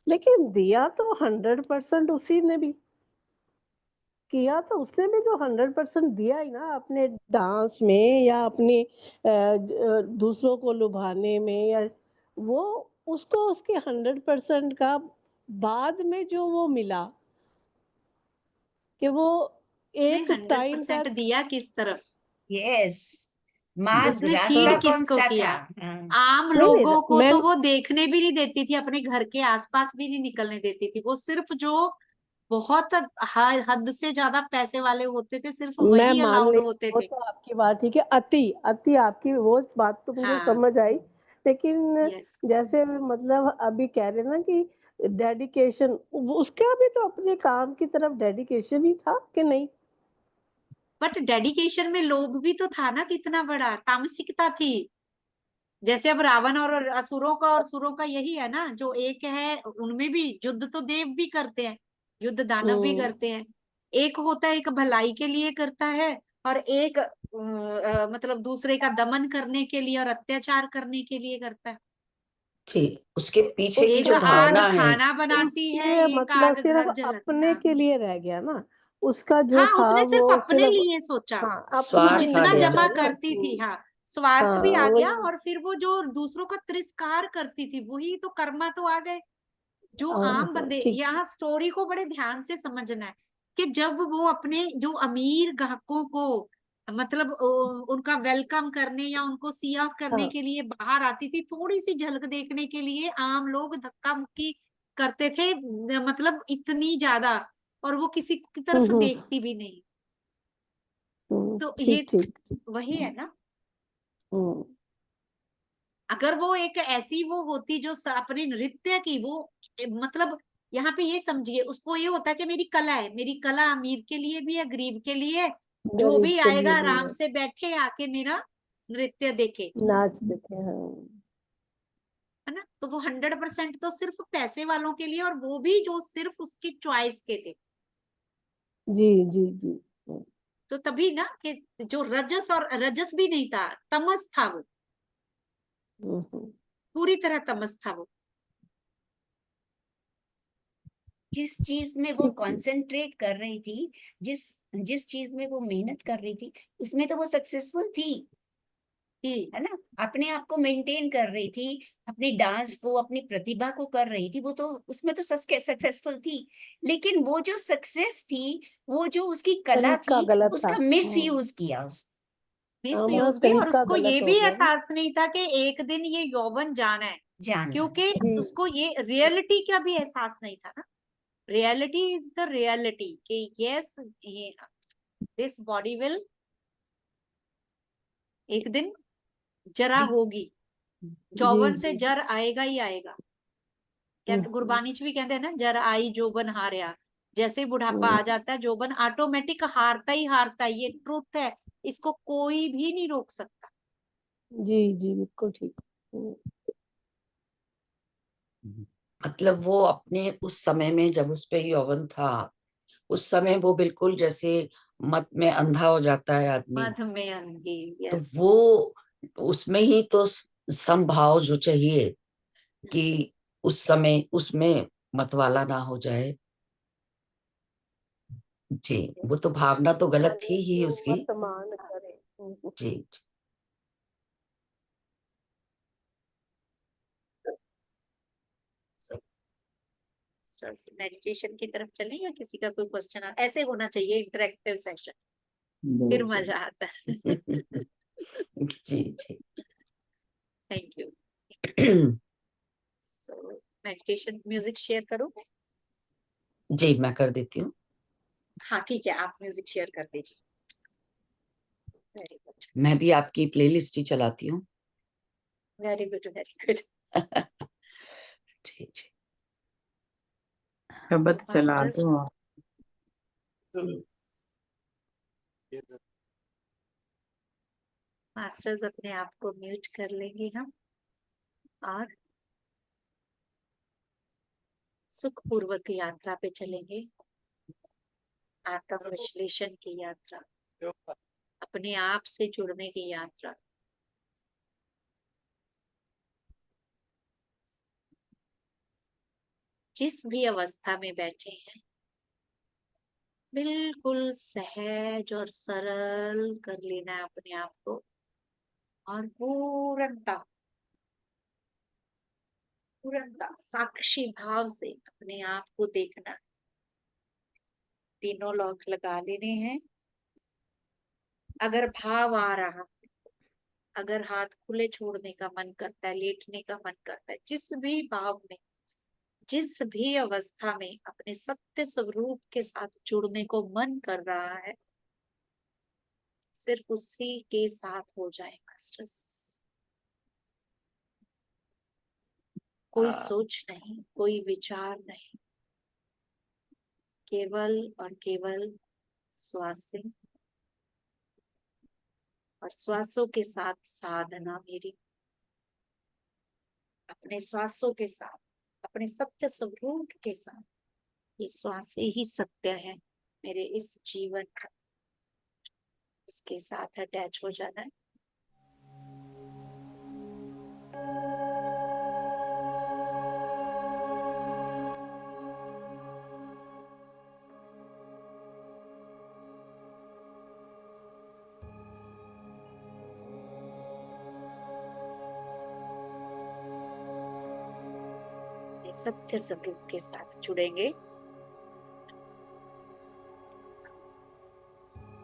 [SPEAKER 6] लेकिन दिया तो 100% उसी ने भी किया। तो उसने भी तो 100% दिया ही ना, अपने डांस में या अपने दूसरों को लुभाने में, या वो उसको उसके 100% का बाद में जो वो मिला, कि वो
[SPEAKER 2] उसने
[SPEAKER 6] एक टाइम
[SPEAKER 2] 100%
[SPEAKER 6] तक।
[SPEAKER 2] दिया किस तरफ?
[SPEAKER 5] यस, मार्ग
[SPEAKER 2] उसने
[SPEAKER 5] रास्ता
[SPEAKER 2] फीड
[SPEAKER 5] कौन
[SPEAKER 2] किसको
[SPEAKER 5] सा
[SPEAKER 2] किया?
[SPEAKER 5] था। हाँ।
[SPEAKER 2] आम
[SPEAKER 6] नहीं नहीं
[SPEAKER 2] लोगों को
[SPEAKER 6] मैं
[SPEAKER 2] तो वो देखने भी नहीं देती थी, अपने घर के आसपास भी नहीं निकलने देती थी। वो सिर्फ जो बहुत हद से ज्यादा पैसे वाले होते थे, सिर्फ
[SPEAKER 6] मैं
[SPEAKER 2] वही
[SPEAKER 6] मान
[SPEAKER 2] अलाउड
[SPEAKER 6] ली,
[SPEAKER 2] होते
[SPEAKER 6] वो
[SPEAKER 2] थे।
[SPEAKER 6] तो आपकी बात ठीक है, अति अति आपकी वो बात तो मुझे
[SPEAKER 2] हाँ,
[SPEAKER 6] समझ आई। लेकिन
[SPEAKER 2] यस।
[SPEAKER 6] जैसे मतलब अभी कह रहे ना कि डेडिकेशन, उसका भी तो अपने काम की तरफ डेडिकेशन ही था कि नहीं?
[SPEAKER 2] बट डेडिकेशन में लोभ भी तो था ना, कितना बड़ा तामसिकता थी। जैसे अब रावण और असुरों का और सुरों का यही है ना, जो एक है उनमें भी युद्ध तो देव भी करते हैं, युद्ध दानव भी
[SPEAKER 6] हम्म
[SPEAKER 2] करते हैं। एक होता है, एक भलाई के लिए करता है, और एक मतलब दूसरे का दमन करने के लिए और अत्याचार करने के लिए करता है।
[SPEAKER 1] ठीक, उसके पीछे की
[SPEAKER 2] एक
[SPEAKER 1] जो
[SPEAKER 2] आग
[SPEAKER 1] भावना है।
[SPEAKER 2] खाना बनाती है,
[SPEAKER 6] उसके
[SPEAKER 2] एक
[SPEAKER 6] मतलब
[SPEAKER 2] आग
[SPEAKER 6] सिर्फ
[SPEAKER 2] घर जलाती।
[SPEAKER 6] अपने
[SPEAKER 2] हाँ,
[SPEAKER 6] के लिए रह गया ना, उसका जो
[SPEAKER 2] हाँ,
[SPEAKER 6] था
[SPEAKER 2] उसने
[SPEAKER 6] वो
[SPEAKER 2] सिर्फ अपने
[SPEAKER 6] सिर्फ।
[SPEAKER 2] लिए सोचा।
[SPEAKER 6] हाँ, अपना
[SPEAKER 2] वो
[SPEAKER 1] स्वार्थ
[SPEAKER 6] ही
[SPEAKER 1] आ
[SPEAKER 2] जितना
[SPEAKER 1] गया।
[SPEAKER 6] सोचा
[SPEAKER 2] जमा
[SPEAKER 6] ना।
[SPEAKER 2] करती थी, हाँ, स्वार्थ भी
[SPEAKER 6] हाँ
[SPEAKER 2] आ गया,
[SPEAKER 6] वही।
[SPEAKER 2] और फिर वो जो दूसरों का तिरस्कार करती थी, वही तो कर्मा तो आ गए। जो
[SPEAKER 6] हाँ
[SPEAKER 2] आम
[SPEAKER 6] हाँ,
[SPEAKER 2] बंदे,
[SPEAKER 6] ठीक ठीक।
[SPEAKER 2] यहाँ स्टोरी को बड़े ध्यान से समझना है, कि जब वो अपने जो अमीर ग्राहकों को मतलब उनका वेलकम करने या उनको सी ऑफ करने
[SPEAKER 6] हाँ।
[SPEAKER 2] के लिए बाहर आती थी, थोड़ी सी झलक देखने के लिए आम लोग धक्का मुक्की करते थे, मतलब इतनी ज्यादा, और वो किसी की तरफ
[SPEAKER 6] हम्म
[SPEAKER 2] देखती भी नहीं। तो ये
[SPEAKER 6] ठीक ठीक ठीक।
[SPEAKER 2] वही है ना।
[SPEAKER 6] हम्म
[SPEAKER 2] अगर वो एक ऐसी वो होती जो अपने नृत्य की वो मतलब, यहाँ पे ये समझिए, उसको ये होता है कि मेरी कला है, मेरी कला अमीर के लिए भी है, गरीब के लिए है, जो
[SPEAKER 6] गरीब
[SPEAKER 2] भी
[SPEAKER 6] के लिए
[SPEAKER 2] आएगा
[SPEAKER 6] भी
[SPEAKER 2] आराम
[SPEAKER 6] है,
[SPEAKER 2] से बैठे आके मेरा नृत्य देखे।
[SPEAKER 6] नाच देखे। हाँ।
[SPEAKER 2] है ना। तो वो 100% तो सिर्फ पैसे वालों के लिए, और वो भी जो सिर्फ उसकी चॉइस के थे।
[SPEAKER 6] जी जी जी।
[SPEAKER 2] तो तभी ना कि जो रजस, और रजस भी नहीं था, तमस था वो,
[SPEAKER 6] हम्म।
[SPEAKER 2] पूरी तरह तमस था वो।
[SPEAKER 5] जिस चीज में वो
[SPEAKER 6] ठीक है।
[SPEAKER 5] कंसंट्रेट कर रही थी, जिस जिस चीज में वो मेहनत कर रही थी, उसमें तो वो सक्सेसफुल थी,
[SPEAKER 2] कि
[SPEAKER 5] है ना। अपने आप को मेंटेन कर रही थी, अपनी डांस को, अपनी प्रतिभा को कर रही थी, वो तो उसमें तो सक्सेसफुल थी। लेकिन वो जो सक्सेस थी, वो जो उसकी कला
[SPEAKER 6] तरीका
[SPEAKER 5] थी,
[SPEAKER 6] गलत था।
[SPEAKER 5] उसका मिस यूज किया
[SPEAKER 2] मिस
[SPEAKER 6] वो
[SPEAKER 2] यूज भी, और
[SPEAKER 6] तरीका
[SPEAKER 2] उसको ये
[SPEAKER 6] गलत हो
[SPEAKER 2] भी
[SPEAKER 6] गया ना।
[SPEAKER 2] एहसास नहीं था कि एक दिन ये यौवन जाना है,
[SPEAKER 5] जाना।
[SPEAKER 2] क्योंकि
[SPEAKER 6] जी
[SPEAKER 2] उसको ये रियलिटी का भी एहसास नहीं था ना। रियलिटी इज द रियलिटी कि यस, दिस बॉडी विल एक दिन जरा होगी,
[SPEAKER 6] जी
[SPEAKER 2] जौवन से
[SPEAKER 6] जी।
[SPEAKER 2] जर आएगा ही आएगा। कहते गुरबानी च भी कहते हैं ना, जर आई जोबन हारया। जैसे ही बुढ़ापा आ जाता है, जोबन ऑटोमेटिक हारता है, ये ट्रूथ है, इसको कोई भी नहीं रोक सकता।
[SPEAKER 6] जी जी बिल्कुल ठीक।
[SPEAKER 1] मतलब वो अपने उस समय में जब उस पे यौवन था, उस समय वो बिल्कुल जैसे मत में अंधा हो जाता है आदमी,
[SPEAKER 2] मध में अंधी,
[SPEAKER 1] तो
[SPEAKER 2] यस।
[SPEAKER 1] वो उसमें ही तो समभाव जो चाहिए कि उस समय उसमें मतवाला ना हो जाए। जी, वो तो भावना तो गलत थी ही
[SPEAKER 6] जो
[SPEAKER 1] उसकी।
[SPEAKER 6] वर्तमान करे।
[SPEAKER 1] जी जी।
[SPEAKER 2] मेडिटेशन की तरफ चलें, या किसी का कोई क्वेश्चन? ऐसे होना चाहिए इंटरेक्टिव सेशन, फिर
[SPEAKER 3] बिल्कुल।
[SPEAKER 2] मजा आता है।
[SPEAKER 1] जी जी।
[SPEAKER 2] Thank you. So meditation music share करो।
[SPEAKER 1] जी, मैं कर देती हूँ।
[SPEAKER 2] हाँ ठीक है, आप म्यूजिक शेयर कर दीजिए। वेरी गुड,
[SPEAKER 1] मैं भी आपकी प्लेलिस्ट ही चलाती हूँ।
[SPEAKER 2] Very good, very good.
[SPEAKER 1] जी जी।
[SPEAKER 7] शब्द चला दो।
[SPEAKER 2] मास्टर्स अपने आप को म्यूट कर लेंगे हम, और सुखपूर्वक यात्रा पे चलेंगे। आत्म विश्लेषण की यात्रा, अपने आप से जुड़ने की यात्रा। जिस भी अवस्था में बैठे हैं, बिल्कुल सहज और सरल कर लेना है अपने आप को, और पूर्णता साक्षी भाव से अपने आप को देखना। तीनों लॉक लगा लेने हैं। अगर भाव आ रहा, अगर हाथ खुले छोड़ने का मन करता है, लेटने का मन करता है, जिस भी भाव में, जिस भी अवस्था में अपने सत्य स्वरूप के साथ जुड़ने को मन कर रहा है, सिर्फ उसी के साथ हो जाए मास्टर्स। कोई सोच नहीं, कोई विचार नहीं, केवल और केवल श्वासें, और श्वासों के साथ साधना मेरी। अपने श्वासों के साथ, अपने सत्य स्वरूप के साथ, ये श्वासें ही सत्य है मेरे इस जीवन का, उसके साथ अटैच हो जाना है। सत्य स्वरूप के साथ जुड़ेंगे।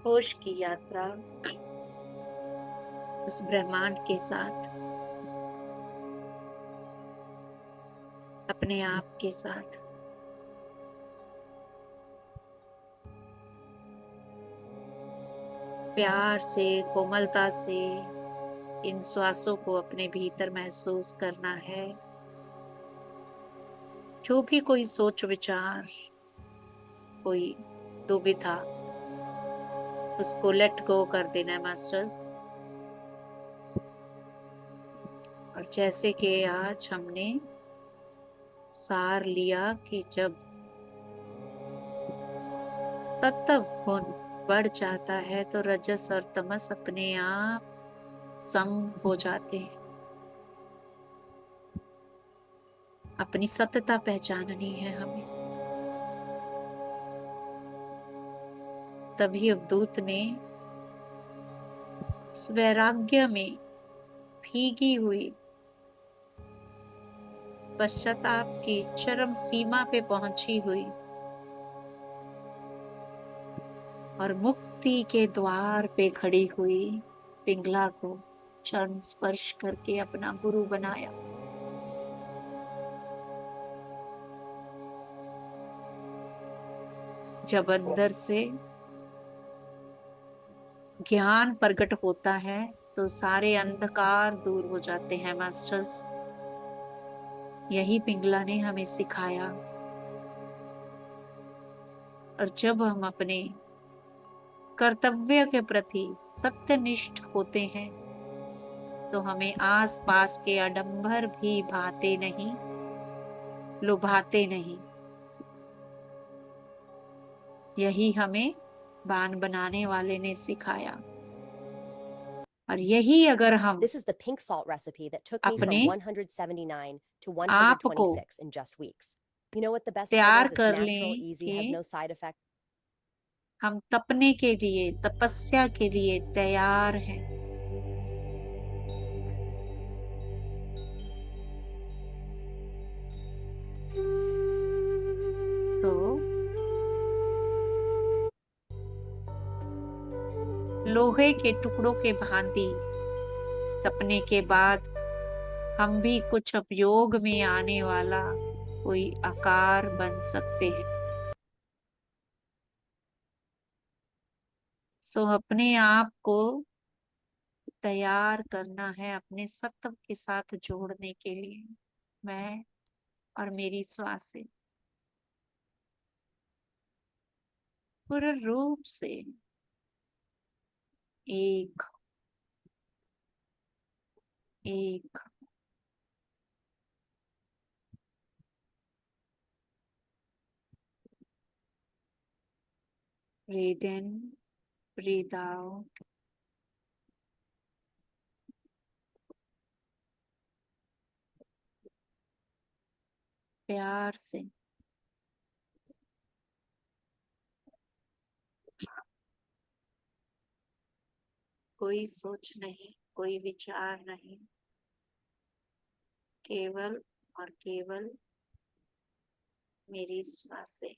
[SPEAKER 2] होश की यात्रा उस ब्रह्मांड के साथ, अपने आप के साथ। प्यार से, कोमलता से इन श्वासों को अपने भीतर महसूस करना है। जो भी कोई सोच विचार, कोई दुविधा, उसको लेट गो कर देना है मास्टर्स, और और जैसे कि आज हमने सार लिया कि जब सत्व गुण बढ़ जाता है तो रजस और तमस अपने आप सम हो जाते हैं। अपनी सत्यता पहचाननी है हमें। तभी अवधूत ने उस वैराग्य में भीगी हुई पश्चाताप की चरम सीमा पे पहुंची हुई और मुक्ति के द्वार पे खड़ी हुई पिंगला को चरण स्पर्श करके अपना गुरु बनाया। जब अंदर से ज्ञान प्रकट होता है तो सारे अंधकार दूर हो जाते हैं मास्टर्स। यही पिंगला ने हमें सिखाया। और जब हम अपने कर्तव्य के प्रति सत्यनिष्ठ होते हैं तो हमें आसपास के आडंबर भी भाते नहीं, लुभाते नहीं। यही हमें बाण बनाने वाले ने सिखाया। और यही अगर हम
[SPEAKER 7] This is the pink salt recipe that took me from
[SPEAKER 2] अपने
[SPEAKER 7] 179 to
[SPEAKER 2] आप को
[SPEAKER 7] 126 in just weeks. You know what the best part
[SPEAKER 2] तैयार
[SPEAKER 7] is? It's
[SPEAKER 2] कर
[SPEAKER 7] natural,
[SPEAKER 2] लें
[SPEAKER 7] easy, has
[SPEAKER 2] कि
[SPEAKER 7] no side effects.
[SPEAKER 2] हम तपने के लिए, तपस्या के लिए तैयार हैं। तो लोहे के टुकड़ों के भांति तपने के बाद हम भी कुछ उपयोग में आने वाला कोई आकार बन सकते हैं। सो अपने आप को तैयार करना है अपने सत्व के साथ जोड़ने के लिए। मैं और मेरी श्वासें पूर्ण रूप से एक एक breathe in, breathe out। प्यार से कोई सोच नहीं, कोई विचार नहीं, केवल और केवल मेरी श्वासें।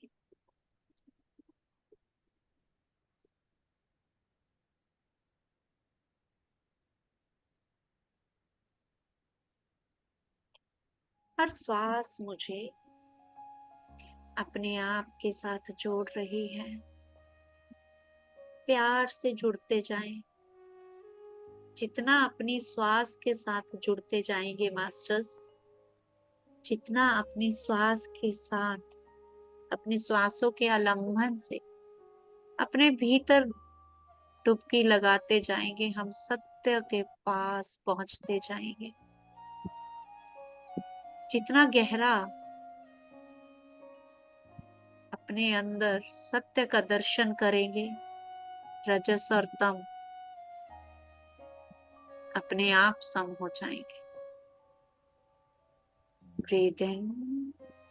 [SPEAKER 2] हर श्वास मुझे अपने आप के साथ जोड़ रही है। प्यार से जुड़ते जाएं। जितना अपनी श्वास के साथ जुड़ते जाएंगे मास्टर्स, जितना अपनी श्वास के साथ, अपनी श्वासों के आलंबन से अपने भीतर डुबकी लगाते जाएंगे, हम सत्य के पास पहुंचते जाएंगे। जितना गहरा अपने अंदर सत्य का दर्शन करेंगे, रजस और तम अपने आप सम हो जाएंगे। ब्रीथ इन,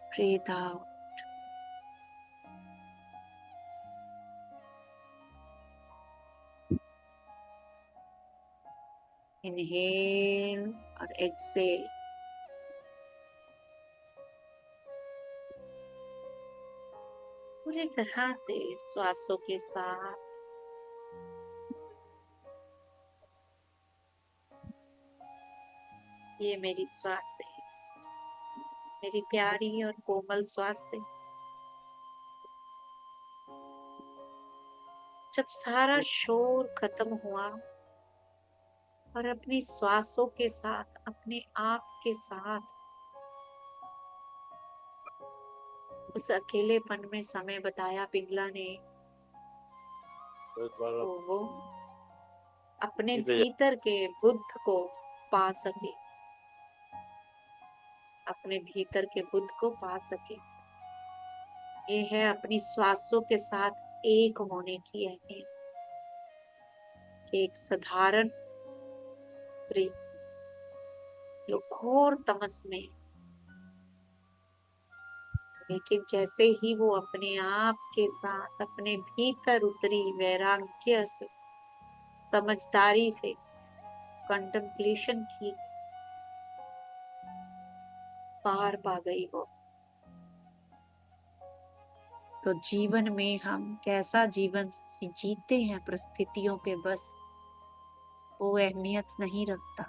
[SPEAKER 2] ब्रीथ आउट। इनहेल और एक्सेल। पूरी तरह से श्वासों के साथ ये मेरी श्वास है, मेरी प्यारी और कोमल श्वास है। जब सारा शोर खत्म हुआ और अपनी श्वासों के साथ, अपने आप के साथ उस अकेलेपन में समय बताया पिंगला ने, तो वो अपने भीतर के बुद्ध को पा सके। अपने भीतर के बुद्ध को पा सके। ये है अपनी श्वासों के साथ एक होने की अहमियत। एक साधारण स्त्री जो घोर तमस में, लेकिन जैसे ही वो अपने आप के साथ अपने भीतर उतरी, वैराग्य से, समझदारी से कंटेम्पलेशन की, पार पा गई वो। तो जीवन में हम कैसा जीवन जीते हैं परिस्थितियों के बस, वो अहमियत नहीं रखता।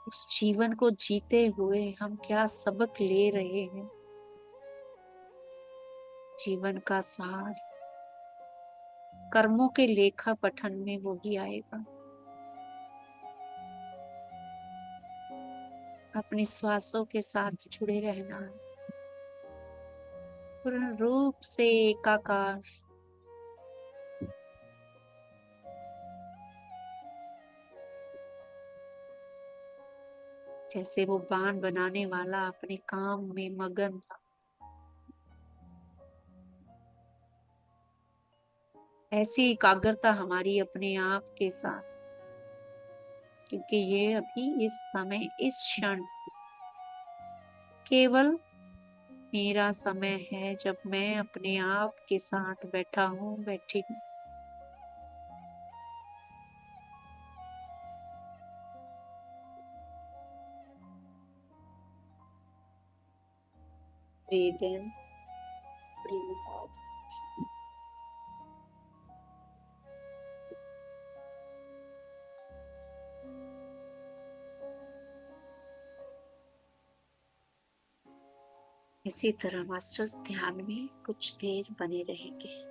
[SPEAKER 2] उस जीवन को जीते हुए हम क्या सबक ले रहे हैं, जीवन का सार कर्मों के लेखा पठन में वो भी आएगा। अपने श्वासों के साथ जुड़े रहना, पूर्ण रूप से एकाकार, जैसे वो बाण बनाने वाला अपने काम में मगन था। ऐसी एकाग्रता हमारी अपने आप के साथ, क्योंकि ये अभी इस समय इस क्षण केवल मेरा समय है, जब मैं अपने आप के साथ बैठा हूँ, बैठी हूँ। Breathe in, breathe out. इसी तरह मास्टर्स ध्यान में कुछ देर बने रहेंगे।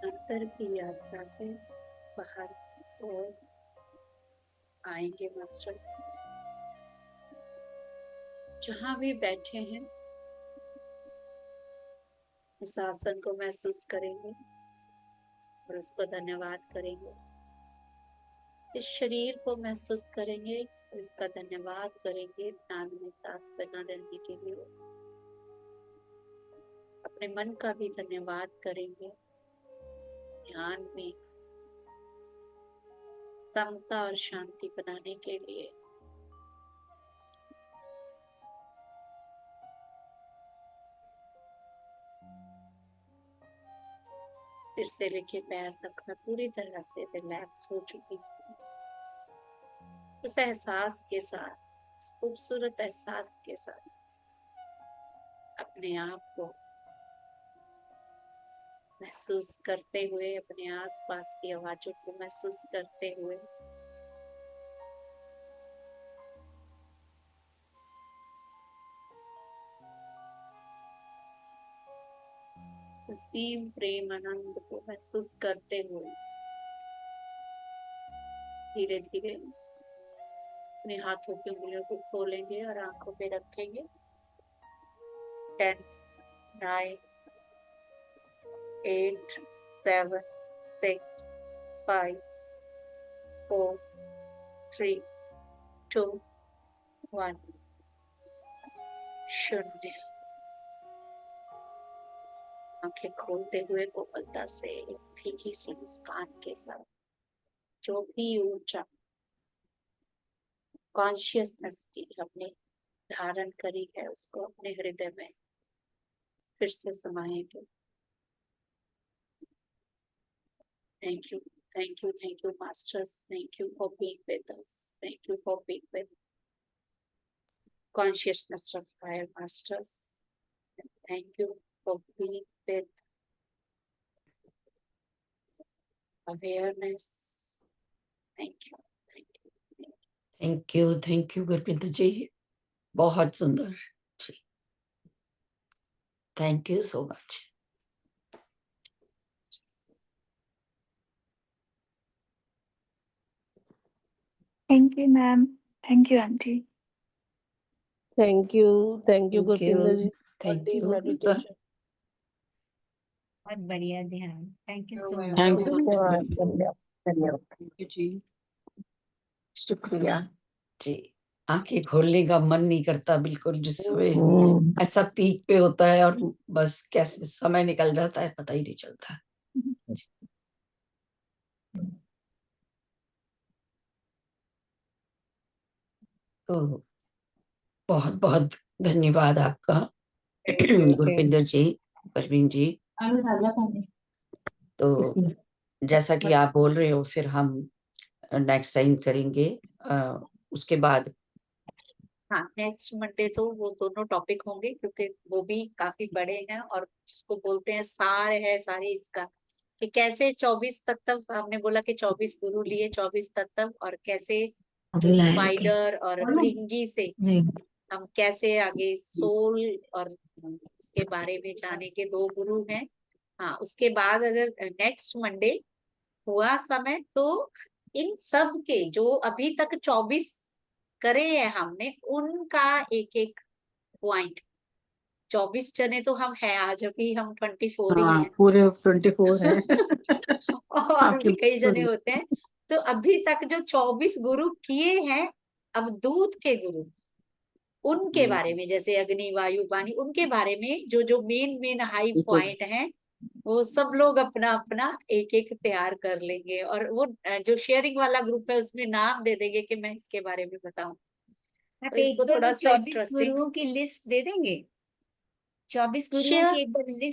[SPEAKER 2] अंतर की यात्रा से बाहर और आएंगे मास्टर्स। जहां भी बैठे हैं उस आसन को महसूस करेंगे और उसको धन्यवाद करेंगे। इस शरीर को महसूस करेंगे और इसका धन्यवाद करेंगे ध्यान में साथ बना रहने के लिए। अपने मन का भी धन्यवाद करेंगे ध्यान में समता और शांति बनाने के लिए। सिर से लेके पैर तक मैं पूरी तरह से रिलैक्स हो चुकी हूँ। उस एहसास के साथ, उस खूबसूरत एहसास के साथ अपने आप को महसूस करते हुए, अपने आसपास की आवाजों को महसूस करते हुए ससीम प्रेम आनंद को महसूस करते हुए धीरे धीरे अपने हाथों की उंगलियों को खोलेंगे और आंखों पे रखेंगे। 10, 9, 8, 7, 6, 5, 4, 3, 2, 1 शून्य। आंखें खोलते हुए कोमलता से एक फीकी सी मुस्कान के साथ जो भी ऊर्जा कॉन्शियसनेस की हमने धारण करी है उसको अपने हृदय में फिर से समाएंगे। Thank you, thank you, thank you masters, thank you for being with us, thank you for being with consciousness of higher masters, and thank you for being with awareness. Thank you, thank you, thank you.
[SPEAKER 1] Thank you Gurpinder ji, बहुत सुंदर जी, thank you so much.
[SPEAKER 8] Thank you, ma'am. Thank you, auntie.
[SPEAKER 6] Thank you
[SPEAKER 1] thank you,
[SPEAKER 6] Gurpinder ji for
[SPEAKER 1] thank
[SPEAKER 6] deep
[SPEAKER 1] you.
[SPEAKER 6] Meditation.
[SPEAKER 5] बहुत बढ़िया ध्यान। Thank you so much.
[SPEAKER 4] Thank you,
[SPEAKER 6] धन्यवाद।
[SPEAKER 4] धन्यवाद, धन्यवाद
[SPEAKER 3] जी
[SPEAKER 4] शुक्रिया।
[SPEAKER 1] जी, आंखें खोलने का मन नहीं करता बिल्कुल, जिस समय ऐसा पीक पे होता है और बस कैसे समय निकल जाता है पता ही नहीं चलता। तो बहुत बहुत धन्यवाद आपका गुरपिंदर जी, परवीन जी। तो जैसा कि आप बोल रहे हो फिर हम नेक्स्ट टाइम करेंगे। उसके बाद
[SPEAKER 2] हाँ, नेक्स्ट मंडे तो वो दोनों टॉपिक होंगे क्योंकि वो भी काफी बड़े हैं और जिसको बोलते हैं सार है सारे इसका, कि कैसे 24 तत्व हमने बोला कि 24 गुरु लिए 24 तत्व, और कैसे जो स्पाइडर और भृंगी से हम कैसे आगे सोल और उसके बारे में जाने के 2 गुरु हैं। हाँ, उसके बाद अगर नेक्स्ट मंडे हुआ समय तो इन सब के जो अभी तक 24 करे हैं हमने उनका एक एक पॉइंट, 24 जने तो हम हैं आज, अभी हम 24 ही हैं।
[SPEAKER 3] पूरे 24 है।
[SPEAKER 2] और भी कई जने होते हैं। तो अभी तक जो 24 गुरु किए हैं, अब दूत के गुरु उनके बारे में, जैसे अग्नि वायु पानी, उनके बारे में जो जो मेन हाई पॉइंट हैं वो सब लोग अपना अपना एक एक तैयार कर लेंगे और वो जो शेयरिंग वाला ग्रुप है उसमें नाम दे देंगे कि मैं इसके बारे में बताऊं।
[SPEAKER 5] आप
[SPEAKER 2] तो
[SPEAKER 5] एक
[SPEAKER 2] इसको
[SPEAKER 5] बार
[SPEAKER 2] थोड़ा
[SPEAKER 5] वो
[SPEAKER 2] सा
[SPEAKER 5] 24
[SPEAKER 2] इंटरेस्टिंग
[SPEAKER 5] गुरुओं की लिस्ट दे देंगे। 24 गुरुओं
[SPEAKER 2] शेयर
[SPEAKER 5] की एक बार लिस्ट